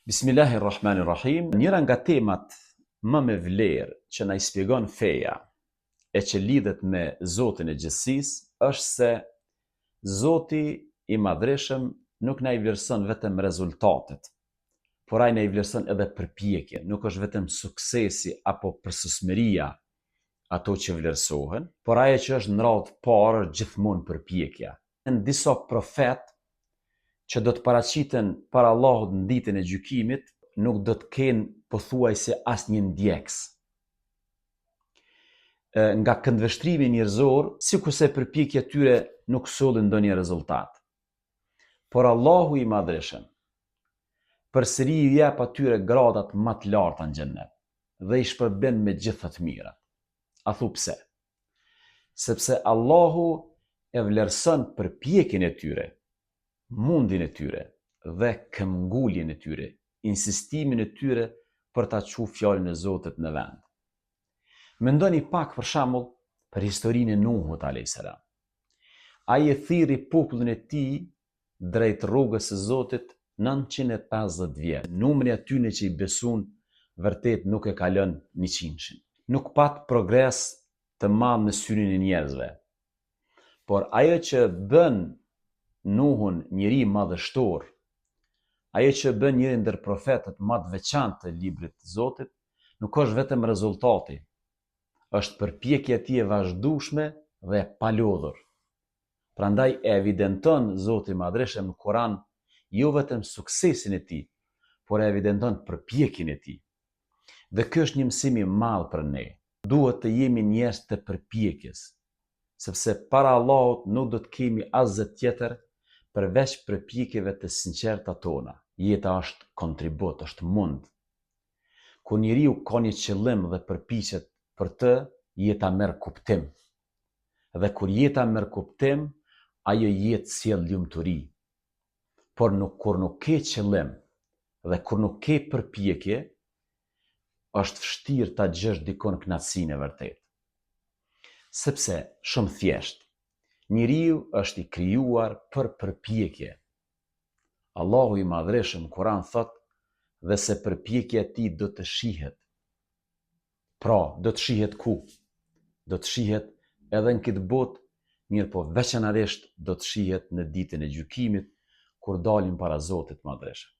Bismillahirrahmanirrahim. Njëra nga temat më me vlerë që na i shpjegon feja e që lidhet me Zotin e gjithësisë është se Zoti i Madhreshëm nuk na i vlerëson vetëm rezultatet, por ai na i vlerëson edhe përpjekjen. Nuk është vetëm suksesi apo përsosmëria ato që vlerësohen, por ajo që është në radhë të parë është gjithmonë përpjekja. Në disa profet që do të paraqiten para Allahut në ditën e gjykimit, nuk do të kenë pothuajse asnjë ndjekës. Nga këndvështrimi njerëzor, sikurse përpjekja e tyre nuk solli ndonjë rezultat. Por Allahu i Madhreshëm përsëri i jep atyre gradat më të larta në xhennet dhe i shpërben me gjitha të mirat. A thu pse? Sepse Allahu e vlerëson përpjekjen e tyre, mundin e tyre dhe këmbguljen e tyre, insistimin e tyre për ta çuar fjalën e Zotit në vend. Mendoni pak për shembull për historinë e Nuhut a.s. Ai e thirri popullin e tij drejt rrugës së Zotit 950 vjet. Numri atyre që i besuan vërtet nuk e kalon 100-shin. Nuk pat progres të madh në syrin e njerëzve. Por ajo që bën Nuhun njëri madhështor, ajo që bën njëri ndër profetët më të veçantë të librit të Zotit, nuk është vetëm rezultati, është përpjekja e tij e vazhdueshme dhe e palodhur. Prandaj e evidenton Zoti i Madhreshëm në Kur'an jo vetëm suksesin e tij, por e evidenton përpjekjen e tij. Dhe ky është një mësim i madh për ne. Duhet të jemi njerëz të përpjekjes, sepse para Allahut nuk do të kemi asgjë tjetër përveç përpjekjeve të sinqerta tona. Jeta është kontribut, është mund. Kur njeriu ka një qëllim dhe përpiqet për të, jeta merr kuptim. Dhe kur jeta merr kuptim, ajo jetë sjell lumturi. Por kur nuk ke qëllim dhe kur nuk ke përpjekje, është vështirë ta djesh dikon kënaqësinë e vërtetë. Sepse shumë thjesht, njeriu është i krijuar për përpjekje. Allahu i Madhreshëm në Kur'an thot dhe se përpjekja e tij do të shihet. Pra, do të shihet ku? Do të shihet edhe në këtë botë, mirë po veçanërisht do të shihet në ditën e gjykimit, kur dalim para Zotit Madhreshëm.